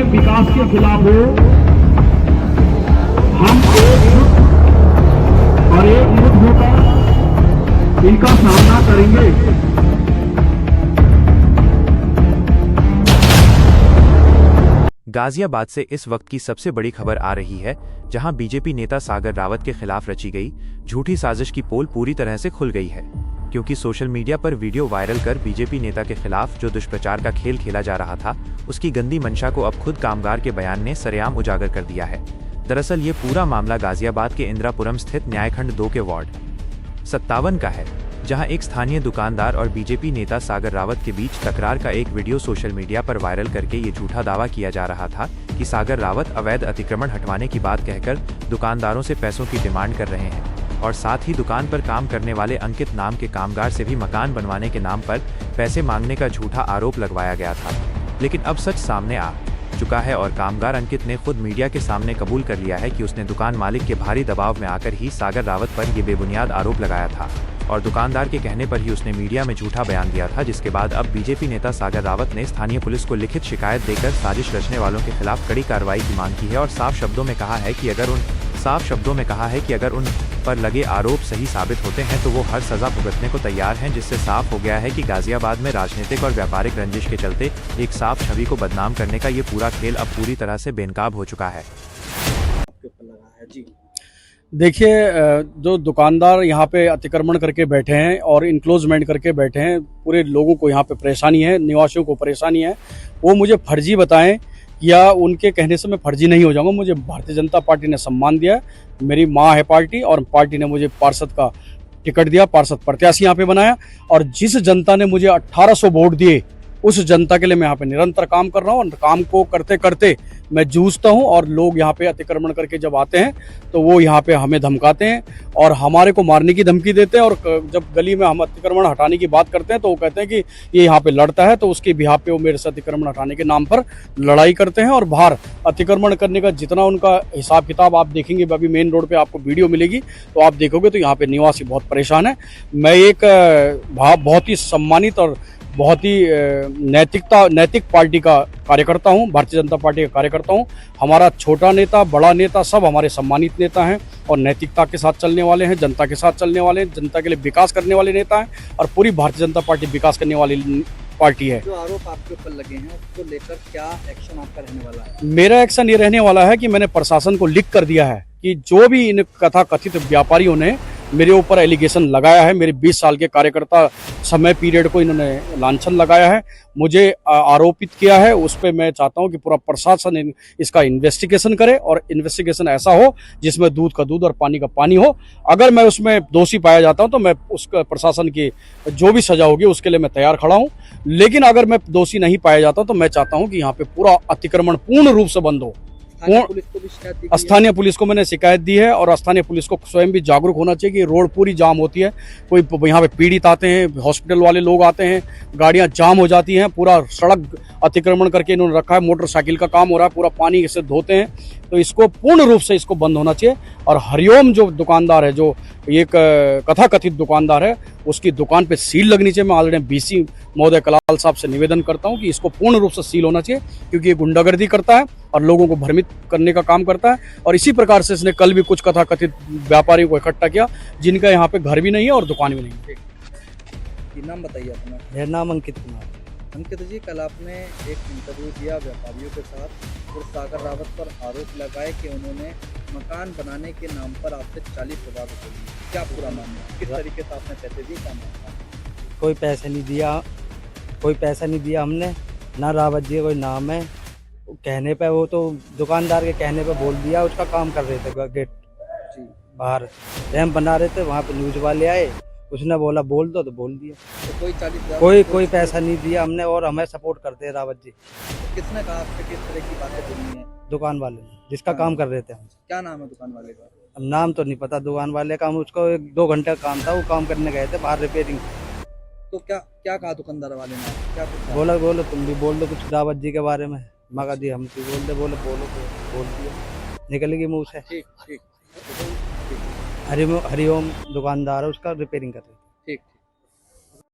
विकास के खिलाफ हो, हम एकजुट और एकजुट होकर इनका सामना करेंगे। गाजियाबाद से इस वक्त की सबसे बड़ी खबर आ रही है, जहां बीजेपी नेता सागर रावत के खिलाफ रची गई झूठी साजिश की पोल पूरी तरह से खुल गई है, क्योंकि सोशल मीडिया पर वीडियो वायरल कर बीजेपी नेता के खिलाफ जो दुष्प्रचार का खेल खेला जा रहा था, उसकी गंदी मंशा को अब खुद कामगार के बयान ने सरेआम उजागर कर दिया है। दरअसल ये पूरा मामला गाजियाबाद के इंदिरापुरम स्थित न्यायखंड 2 के वार्ड 57 का है, जहां एक स्थानीय दुकानदार और बीजेपी नेता सागर रावत के बीच तकरार का एक वीडियो सोशल मीडिया पर वायरल करके ये झूठा दावा किया जा रहा था कि सागर रावत अवैध अतिक्रमण हटवाने की बात कहकर दुकानदारों से पैसों की डिमांड कर रहे हैं और साथ ही दुकान पर काम करने वाले अंकित नाम के कामगार से भी मकान बनवाने के नाम पर पैसे मांगने का झूठा आरोप लगवाया गया था। लेकिन अब सच सामने आ चुका है और कामगार अंकित ने खुद मीडिया के सामने कबूल कर लिया है कि उसने दुकान मालिक के भारी दबाव में आकर ही सागर रावत पर ये बेबुनियाद आरोप लगाया था और दुकानदार के कहने पर ही उसने मीडिया में झूठा बयान दिया था, जिसके बाद अब बीजेपी नेता सागर रावत ने स्थानीय पुलिस को लिखित शिकायत देकर साजिश रचने वालों के खिलाफ कड़ी कार्रवाई की मांग की है और साफ शब्दों में कहा है कि अगर उन पर लगे आरोप सही साबित होते हैं तो वो हर सजा भुगतने को तैयार हैं, जिससे साफ हो गया है कि गाजियाबाद में राजनीतिक और व्यापारिक रंजिश के चलते एक साफ छवि को बदनाम करने का ये पूरा खेल अब पूरी तरह से बेनकाब हो चुका है। देखिए, जो दुकानदार यहाँ पे अतिक्रमण करके बैठे हैं और इनक्लोजमेंट करके बैठे हैं, पूरे लोगों को यहाँ पे परेशानी है, निवासियों को परेशानी है, वो मुझे फर्जी बताएं या उनके कहने से मैं फर्जी नहीं हो जाऊंगा। मुझे भारतीय जनता पार्टी ने सम्मान दिया, मेरी माँ है पार्टी, और पार्टी ने मुझे पार्षद का टिकट दिया, पार्षद प्रत्याशी यहाँ पे बनाया, और जिस जनता ने मुझे 1800 वोट दिए उस जनता के लिए मैं यहाँ पे निरंतर काम कर रहा हूँ और काम को करते करते मैं जूझता हूँ। और लोग यहाँ पे अतिक्रमण करके जब आते हैं तो वो यहाँ पे हमें धमकाते हैं और हमारे को मारने की धमकी देते हैं, और जब गली में हम अतिक्रमण हटाने की बात करते हैं तो वो कहते हैं कि ये यहाँ पे लड़ता है, तो उसके बिहाफ पे वो मेरे से अतिक्रमण हटाने के नाम पर लड़ाई करते हैं। और बाहर अतिक्रमण करने का जितना उनका हिसाब किताब आप देखेंगे, अभी मेन रोड पर आपको वीडियो मिलेगी तो आप देखोगे तो यहाँ पे निवासी बहुत परेशान है। मैं एक बहुत ही सम्मानित और बहुत ही नैतिक पार्टी का कार्यकर्ता हूं, भारतीय जनता पार्टी का कार्यकर्ता हूं। हमारा छोटा नेता, बड़ा नेता सब हमारे सम्मानित नेता हैं और नैतिकता के साथ चलने वाले हैं, जनता के साथ चलने वाले हैं, जनता के लिए विकास करने वाले नेता हैं, और पूरी भारतीय जनता पार्टी विकास करने वाली पार्टी है। जो आरोप आपके ऊपर लगे हैं उसको लेकर क्या एक्शन आपका रहने वाला है? मेरा एक्शन ये रहने वाला है कि मैंने प्रशासन को लिख कर दिया है कि जो भी इन कथित व्यापारियों ने मेरे ऊपर एलिगेशन लगाया है, मेरे 20 साल के कार्यकर्ता समय पीरियड को इन्होंने लांछन लगाया है, मुझे आरोपित किया है, उस पर मैं चाहता हूं कि पूरा प्रशासन इसका इन्वेस्टिगेशन करे और इन्वेस्टिगेशन ऐसा हो जिसमें दूध का दूध और पानी का पानी हो। अगर मैं उसमें दोषी पाया जाता हूं तो मैं उस प्रशासन की जो भी सजा होगी उसके लिए मैं तैयार खड़ा हूं, लेकिन अगर मैं दोषी नहीं पाया जाता तो मैं चाहता हूं कि यहाँ पे पूरा अतिक्रमण पूर्ण रूप से बंद हो। स्थानीय पुलिस को मैंने शिकायत दी है और स्थानीय पुलिस को स्वयं भी जागरूक होना चाहिए कि रोड पूरी जाम होती है, कोई यहाँ पे पीड़ित आते हैं, हॉस्पिटल वाले लोग आते हैं, गाड़ियां जाम हो जाती हैं, पूरा सड़क अतिक्रमण करके इन्होंने रखा है, मोटरसाइकिल का काम हो रहा है, पूरा पानी से धोते हैं, तो इसको पूर्ण रूप से इसको बंद होना चाहिए। और हरिओम जो दुकानदार है, जो एक कथाकथित दुकानदार है, उसकी दुकान पे सील लगनी चाहिए। मैं ऑलरेडी बीसी महोदय कलाल साहब से निवेदन करता हूं कि इसको पूर्ण रूप से सील होना चाहिए, क्योंकि ये गुंडागर्दी करता है और लोगों को भ्रमित करने का काम करता है। और इसी प्रकार से इसने कल भी कुछ कथाकथित व्यापारियों को इकट्ठा किया जिनका यहाँ पे घर भी नहीं है और दुकान भी नहीं है। नाम बताइए अपना। मेरा नाम अंकित कुमार। अंकित जी, कल आपने एक इंटरव्यू दिया व्यापारियों के साथ और सागर रावत पर आरोप लगाए कि उन्होंने मकान बनाने के नाम पर आपसे 40,000 रुपये लिए। क्या पूरा मामला, किस तरीके से आपने पैसे दिए, क्या मामला? कोई पैसा नहीं दिया हमने, ना रावत जी कोई नाम है, कहने पे वो तो दुकानदार के कहने पे बोल दिया, उसका काम कर रहे थे गेट बाहर रैंप बना रहे थे, वहाँ पे न्यूज वाले आए, उसने बोला बोल दो तो बोल दिया। तो कोई 40,000 कोई पैसा नहीं दिया हमने, और हमें सपोर्ट करते हैं रावत जी। तो किसने कहा आपसे किस तरह की बातें बोलनी है? दुकान वाले ने, जिसका काम कर रहे थे हम। क्या नाम है दुकान वाले का? अब नाम तो नहीं पता दुकान वाले का, हम उसको 1-2 घंटे का काम था, वो काम करने गए थे बाहर रिपेयरिंग। तो क्या कहा दुकानदार वाले ने? क्या कुछ बोलो तुम भी बोल दो कुछ रावत जी के बारे में। मगा दी हम बोल दिया, निकलेगी मुँह से। ठीक। हरिओम दुकानदार है, उसका रिपेयरिंग कर रहे थे। ठीक।